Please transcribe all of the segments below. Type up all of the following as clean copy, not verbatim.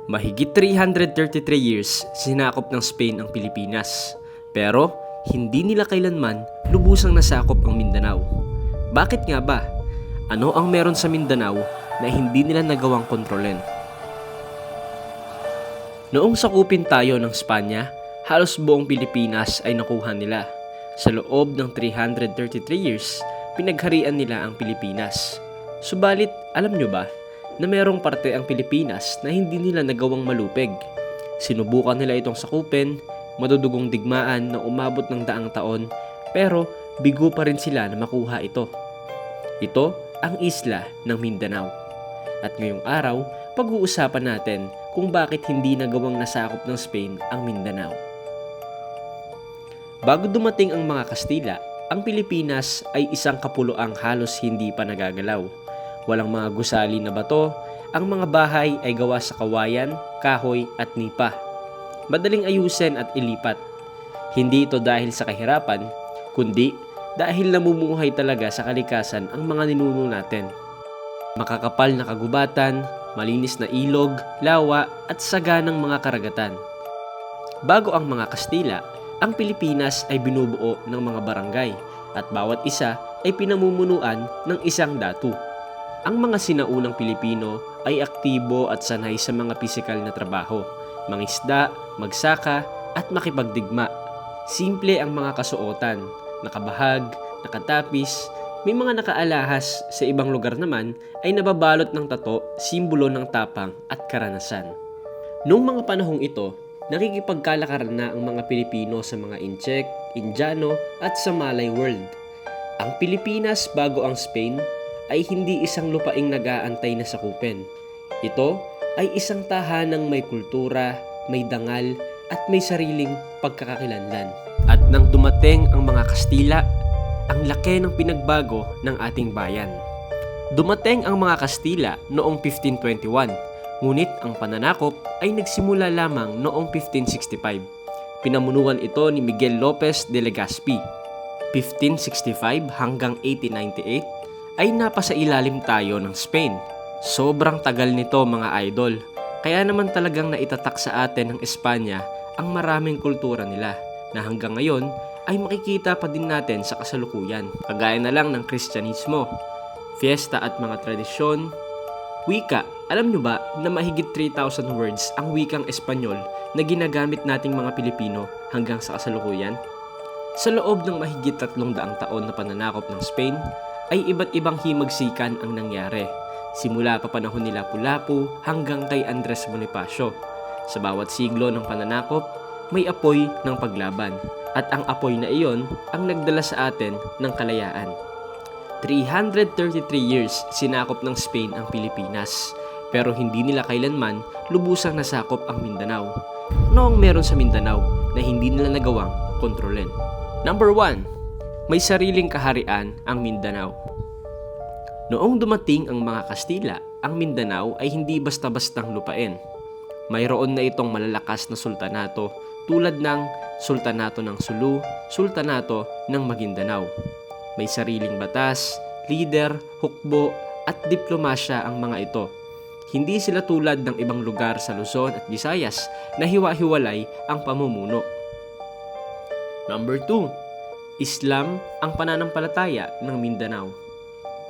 Mahigit 333 years sinakop ng Spain ang Pilipinas. Pero hindi nila kailanman lubusang nasakop ang Mindanao. Bakit nga ba? Ano ang meron sa Mindanao na hindi nila nagawang kontrolin? Noong sakupin tayo ng Spanya, halos buong Pilipinas ay nakuha nila. Sa loob ng 333 years, pinagharian nila ang Pilipinas. Subalit, alam nyo ba na merong parte ang Pilipinas na hindi nila nagawang malupig? Sinubukan nila itong sakupin, madudugong digmaan na umabot ng daang taon, pero bigo pa rin sila na makuha ito. Ito ang isla ng Mindanao. At ngayong araw, pag-uusapan natin kung bakit hindi nagawang nasakop ng Spain ang Mindanao. Bago dumating ang mga Kastila, ang Pilipinas ay isang kapuluang halos hindi pa nagagalaw. Walang mga gusali na bato, ang mga bahay ay gawa sa kawayan, kahoy at nipa. Madaling ayusin at ilipat. Hindi ito dahil sa kahirapan, kundi dahil namumuhay talaga sa kalikasan ang mga ninuno natin. Makakapal na kagubatan, malinis na ilog, lawa at saganang mga karagatan. Bago ang mga Kastila, ang Pilipinas ay binubuo ng mga barangay at bawat isa ay pinamumunuan ng isang datu. Ang mga sinaunang Pilipino ay aktibo at sanay sa mga pisikal na trabaho, mangisda, magsaka at makipagdigma. Simple ang mga kasuotan, nakabahag, nakatapis, may mga nakaalahas, sa ibang lugar naman ay nababalot ng tato, simbolo ng tapang at karanasan. Noong mga panahong ito, nakikipagkalakaran na ang mga Pilipino sa mga Intsek, Indiano at sa Malay World. Ang Pilipinas bago ang Spain ay hindi isang lupaing nag-aantay na sakupin. Ito ay isang tahanang may kultura, may dangal at may sariling pagkakakilanlan. At nang dumating ang mga Kastila, ang laki ng pinagbago ng ating bayan. Dumating ang mga Kastila noong 1521, ngunit ang pananakop ay nagsimula lamang noong 1565. Pinamunuan ito ni Miguel Lopez de Legazpi. 1565 hanggang 1898 ay napasailalim tayo ng Spain. Sobrang tagal nito mga idol, kaya naman talagang naitatak sa atin ng Espanya ang maraming kultura nila na hanggang ngayon ay makikita pa din natin sa kasalukuyan. Kagaya na lang ng Kristyanismo, fiesta at mga tradisyon. Wika, alam nyo ba na mahigit 3,000 words ang wikang Espanyol na ginagamit nating mga Pilipino hanggang sa kasalukuyan? Sa loob ng mahigit 300 taon na pananakop ng Spain, ay iba't ibang himagsikan ang nangyari. Simula pa panahon ni Lapu-Lapu hanggang kay Andres Bonifacio. Sa bawat siglo ng pananakop, may apoy ng paglaban. At ang apoy na iyon ang nagdala sa atin ng kalayaan. 333 years sinakop ng Spain ang Pilipinas, pero hindi nila kailanman lubusang nasakop ang Mindanao. Ano ang meron sa Mindanao na hindi nila nagawang kontrolin? Number 1. May sariling kaharian ang Mindanao. Noong dumating ang mga Kastila, ang Mindanao ay hindi basta-bastang lupain. Mayroon na itong malalakas na sultanato tulad ng Sultanato ng Sulu, Sultanato ng Maguindanao. May sariling batas, lider, hukbo at diplomasya ang mga ito. Hindi sila tulad ng ibang lugar sa Luzon at Visayas na hiwa-hiwalay ang pamumuno. Number 2. Islam ang pananampalataya ng Mindanao.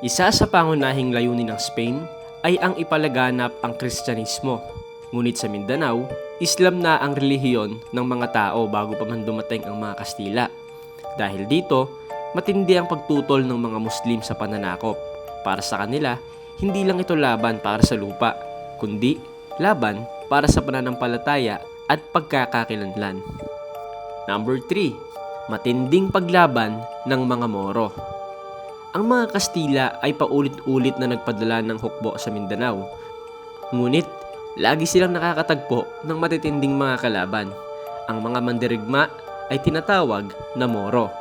Isa sa pangunahing layunin ng Spain ay ang ipalaganap ang Kristyanismo. Ngunit sa Mindanao, Islam na ang relihiyon ng mga tao bago pa man dumating ang mga Kastila. Dahil dito, matindi ang pagtutol ng mga Muslim sa pananakop. Para sa kanila, hindi lang ito laban para sa lupa, kundi laban para sa pananampalataya at pagkakakilanlan. Number 3. Matinding paglaban ng mga Moro. Ang mga Kastila ay paulit-ulit na nagpadala ng hukbo sa Mindanao. Ngunit, lagi silang nakakatagpo ng matitinding mga kalaban. Ang mga mandirigma ay tinatawag na Moro.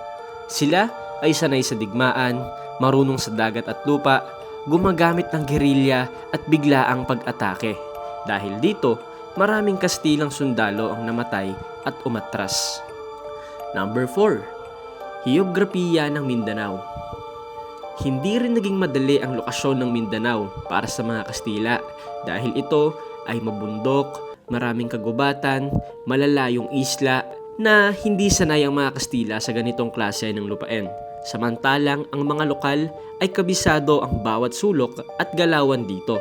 Sila ay sanay sa digmaan, marunong sa dagat at lupa, gumagamit ng gerilya at biglaang pag-atake. Dahil dito, maraming Kastilang sundalo ang namatay at umatras. Number 4. Heograpiya ng Mindanao. Hindi rin naging madali ang lokasyon ng Mindanao para sa mga Kastila dahil ito ay mabundok, maraming kagubatan, malalayong isla na hindi sanay ang mga Kastila sa ganitong klase ng lupain. Samantalang ang mga lokal ay kabisado ang bawat sulok at galawan dito.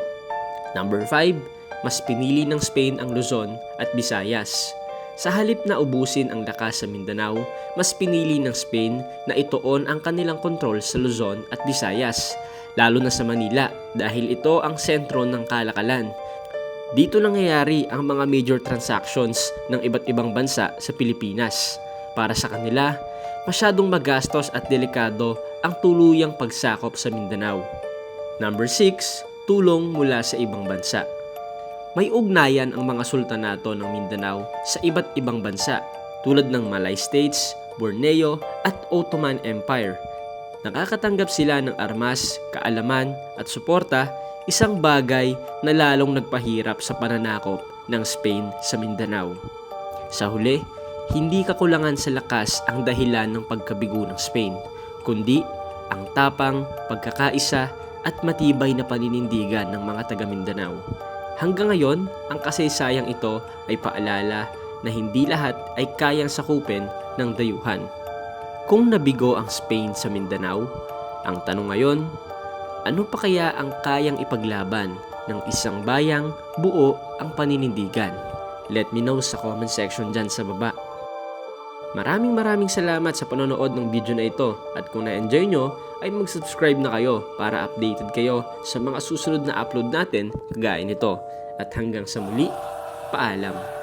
Number 5, mas pinili ng Spain ang Luzon at Visayas. Sa halip na ubusin ang lakas sa Mindanao, mas pinili ng Spain na ituon ang kanilang kontrol sa Luzon at Visayas, lalo na sa Manila dahil ito ang sentro ng kalakalan. Dito nangyayari ang mga major transactions ng iba't ibang bansa sa Pilipinas. Para sa kanila, masyadong magastos at delikado ang tuluyang pagsakop sa Mindanao. Number 6, tulong mula sa ibang bansa. May ugnayan ang mga sultanato ng Mindanao sa iba't ibang bansa tulad ng Malay States, Borneo at Ottoman Empire. Nakakatanggap sila ng armas, kaalaman at suporta, isang bagay na lalong nagpahirap sa pananakop ng Spain sa Mindanao. Sa huli, hindi kakulangan sa lakas ang dahilan ng pagkabigo ng Spain, kundi ang tapang, pagkakaisa at matibay na paninindigan ng mga taga Mindanao. Hanggang ngayon, ang kasaysayang ito ay paalala na hindi lahat ay kayang sakupin ng dayuhan. Kung nabigo ang Spain sa Mindanao, ang tanong ngayon, ano pa kaya ang kayang ipaglaban ng isang bayang buo ang paninindigan? Let me know sa comment section dyan sa baba. Maraming salamat sa panonood ng video na ito at kung na-enjoy nyo ay mag-subscribe na kayo para updated kayo sa mga susunod na upload natin kagaya nito. At hanggang sa muli, paalam!